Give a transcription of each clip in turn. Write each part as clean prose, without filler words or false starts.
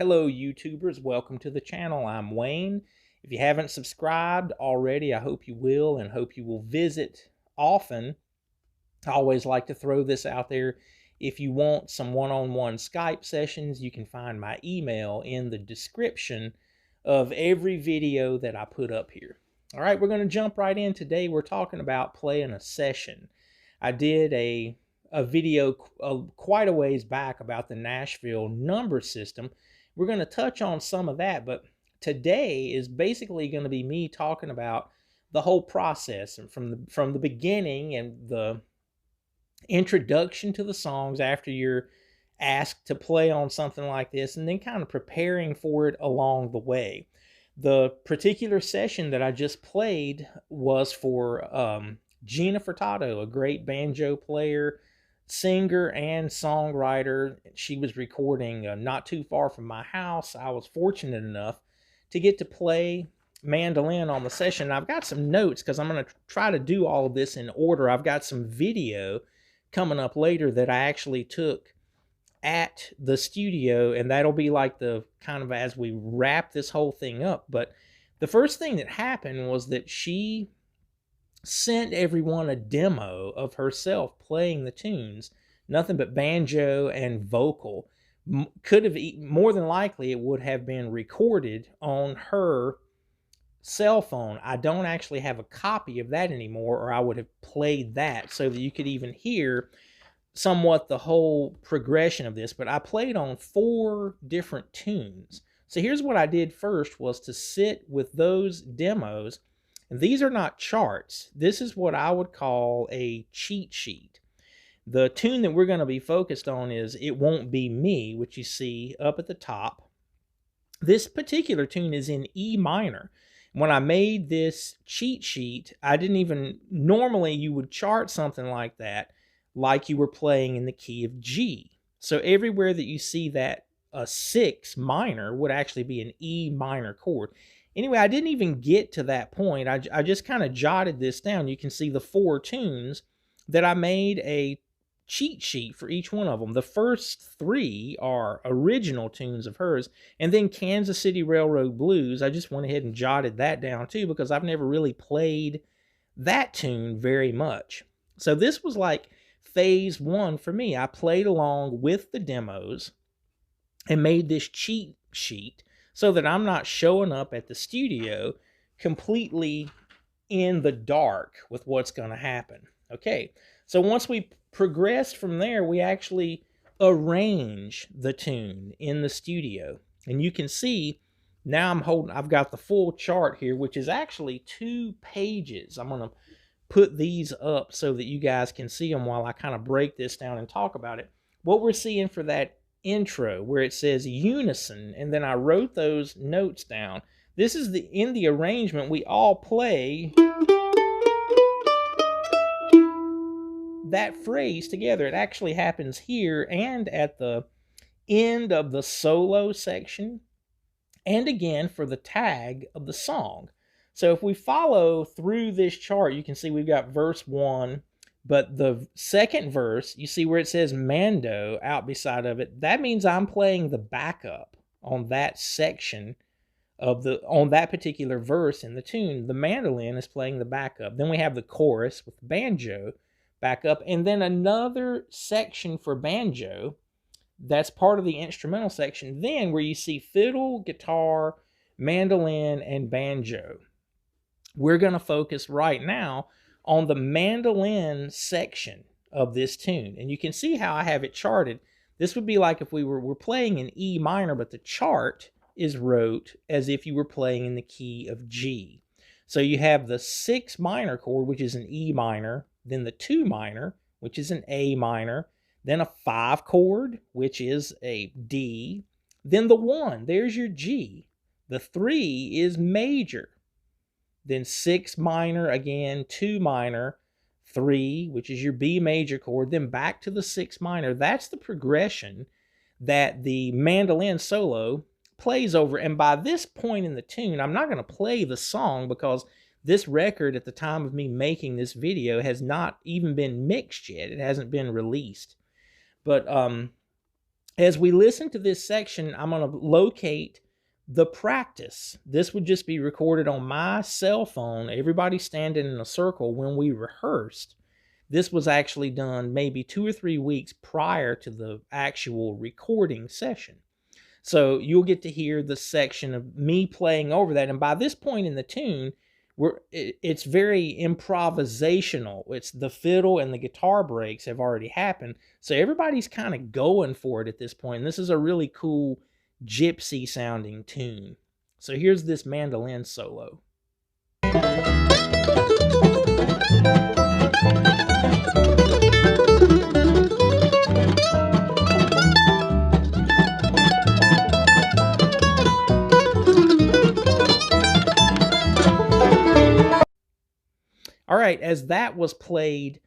Hello YouTubers, welcome to the channel. I'm Wayne. If you haven't subscribed already, I hope you will and hope you will visit often. I always like to throw this out there. If you want some one-on-one Skype sessions, you can find my email in the description of every video that I put up here. All right, we're going to jump right in. Today we're talking about playing a session. I did a video quite a ways back about the Nashville number system. We're going to touch on some of that, but today is basically going to be me talking about the whole process and from the beginning and the introduction to the songs after you're asked to play on something like this, and then kind of preparing for it along the way. The particular session that I just played was for Gina Furtado, a great banjo player, singer, and songwriter. She was recording not too far from my house. I was fortunate enough to get to play mandolin on the session. I've got some notes because I'm going to try to do all of this in order. I've got some video coming up later that I actually took at the studio, and that'll be like the kind of as we wrap this whole thing up. But the first thing that happened was that she sent everyone a demo of herself playing the tunes, nothing but banjo and vocal. Could have, more than likely, it would have been recorded on her cell phone. I don't actually have a copy of that anymore, or I would have played that so that you could even hear somewhat the whole progression of this. But I played on 4 different tunes. So here's what I did first, was to sit with those demos. And these are not charts. This is what I would call a cheat sheet. The tune that we're going to be focused on is It Won't Be Me, which you see up at the top. This particular tune is in E minor. When I made this cheat sheet, I didn't even, normally you would chart something like that like you were playing in the key of G. So everywhere that you see that a 6 minor would actually be an E minor chord. Anyway, I didn't even get to that point. I just kind of jotted this down. You can see the 4 tunes that I made a cheat sheet for each one of them. The first 3 are original tunes of hers, and then Kansas City Railroad Blues, I just went ahead and jotted that down too, because I've never really played that tune very much. So this was like phase 1 for me. I played along with the demos and made this cheat sheet so that I'm not showing up at the studio completely in the dark with what's going to happen. Okay, so once we progressed from there, we actually arrange the tune in the studio. And you can see now I've got the full chart here, which is actually 2 pages. I'm going to put these up so that you guys can see them while I kind of break this down and talk about it. What we're seeing for that intro, where it says unison, and then I wrote those notes down. This is in the arrangement we all play that phrase together. It actually happens here and at the end of the solo section, and again for the tag of the song. So if we follow through this chart, you can see we've got verse 1, but the second verse, you see where it says Mando out beside of it. That means I'm playing the backup on that section of on that particular verse in the tune. The mandolin is playing the backup. Then we have the chorus with the banjo backup, and then another section for banjo that's part of the instrumental section. Then where you see fiddle, guitar, mandolin, and banjo. We're going to focus right now on the mandolin section of this tune. And you can see how I have it charted. This would be like if we're playing in E minor, but the chart is wrote as if you were playing in the key of G. So you have the 6 minor chord, which is an E minor, then the 2 minor, which is an A minor, then a 5 chord, which is a D, then the 1, there's your G. The 3 is major. Then 6 minor, again, 2 minor, 3, which is your B major chord, then back to the 6 minor. That's the progression that the mandolin solo plays over. And by this point in the tune, I'm not going to play the song because this record at the time of me making this video has not even been mixed yet. It hasn't been released. But As we listen to this section, I'm going to locate the practice. This would just be recorded on my cell phone, everybody standing in a circle when we rehearsed. This was actually done maybe 2 or 3 weeks prior to the actual recording session. So you'll get to hear the section of me playing over that. And by this point in the tune, it's very improvisational. It's the fiddle and the guitar breaks have already happened. So everybody's kind of going for it at this point. And this is a really cool gypsy sounding tune. So here's this mandolin solo. All right, as that was played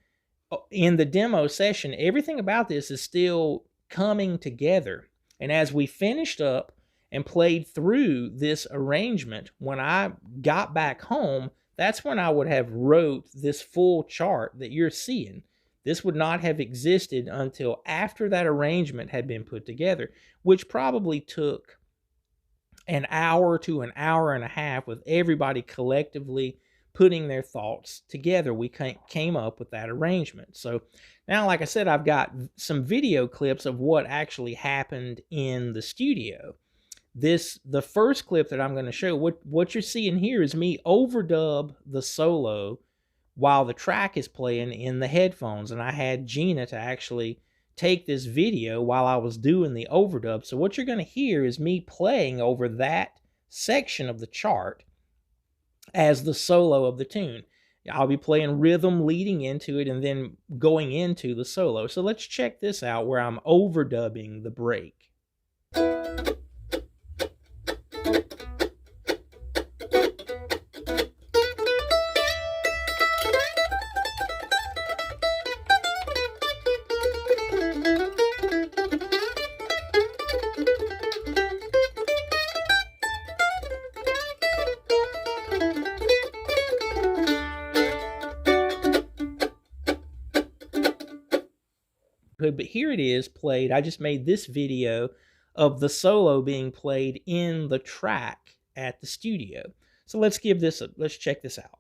in the demo session, everything about this is still coming together. And as we finished up and played through this arrangement, when I got back home, that's when I would have wrote this full chart that you're seeing. This would not have existed until after that arrangement had been put together, which probably took an hour to an hour and a half with everybody collectively putting their thoughts together. We came up with that arrangement. So now, like I said, I've got some video clips of what actually happened in the studio. The first clip that I'm going to show, what you're seeing here is me overdub the solo while the track is playing in the headphones. And I had Gina to actually take this video while I was doing the overdub. So what you're going to hear is me playing over that section of the chart as the solo of the tune. I'll be playing rhythm leading into it and then going into the solo. So let's check this out where I'm overdubbing the break. But here it is played. I just made this video of the solo being played in the track at the studio. So let's check this out.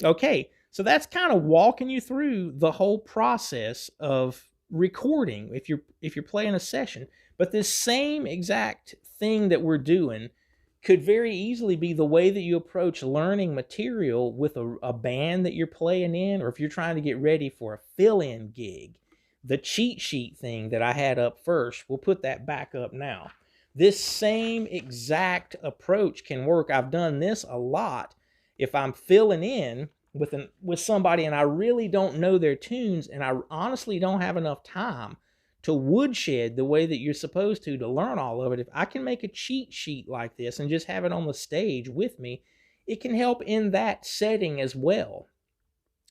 Okay, so that's kind of walking you through the whole process of recording if you're playing a session. But this same exact thing that we're doing could very easily be the way that you approach learning material with a band that you're playing in, or if you're trying to get ready for a fill-in gig. The cheat sheet thing that I had up first, we'll put that back up now. This same exact approach can work. I've done this a lot. If I'm filling in with somebody and I really don't know their tunes and I honestly don't have enough time to woodshed the way that you're supposed to learn all of it, if I can make a cheat sheet like this and just have it on the stage with me, it can help in that setting as well.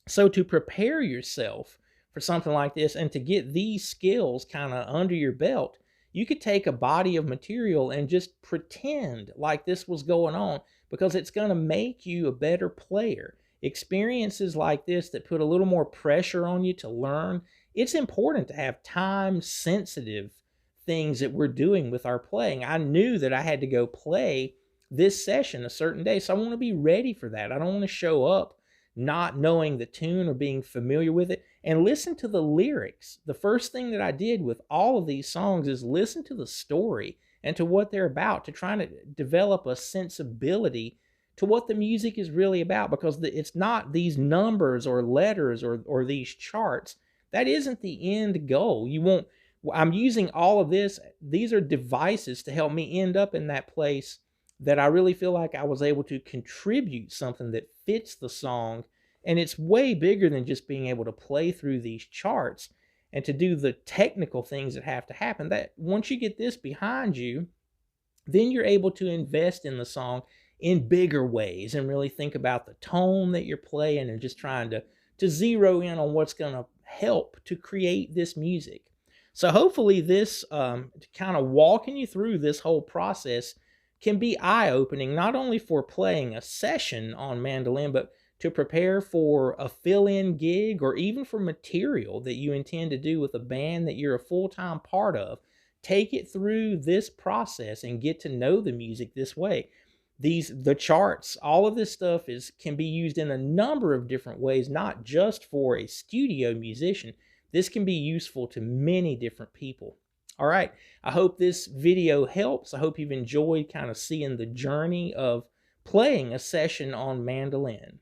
So to prepare yourself for something like this and to get these skills kind of under your belt, you could take a body of material and just pretend like this was going on, because it's going to make you a better player. Experiences like this that put a little more pressure on you to learn, it's important to have time-sensitive things that we're doing with our playing. I knew that I had to go play this session a certain day, so I want to be ready for that. I don't want to show up not knowing the tune or being familiar with it. And listen to the lyrics. The first thing that I did with all of these songs is listen to the story and to what they're about, to try to develop a sensibility to what the music is really about, because it's not these numbers or letters or these charts. That isn't the end goal. I'm using all of this. These are devices to help me end up in that place that I really feel like I was able to contribute something that fits the song. And it's way bigger than just being able to play through these charts. and to do the technical things that have to happen. That once you get this behind you, then you're able to invest in the song in bigger ways and really think about the tone that you're playing and just trying to zero in on what's going to help to create this music. So hopefully this kind of walking you through this whole process can be eye-opening, not only for playing a session on mandolin, but to prepare for a fill-in gig or even for material that you intend to do with a band that you're a full-time part of. Take it through this process and get to know the music this way. The charts, all of this stuff can be used in a number of different ways, not just for a studio musician. This can be useful to many different people. All right, I hope this video helps. I hope you've enjoyed kind of seeing the journey of playing a session on mandolin.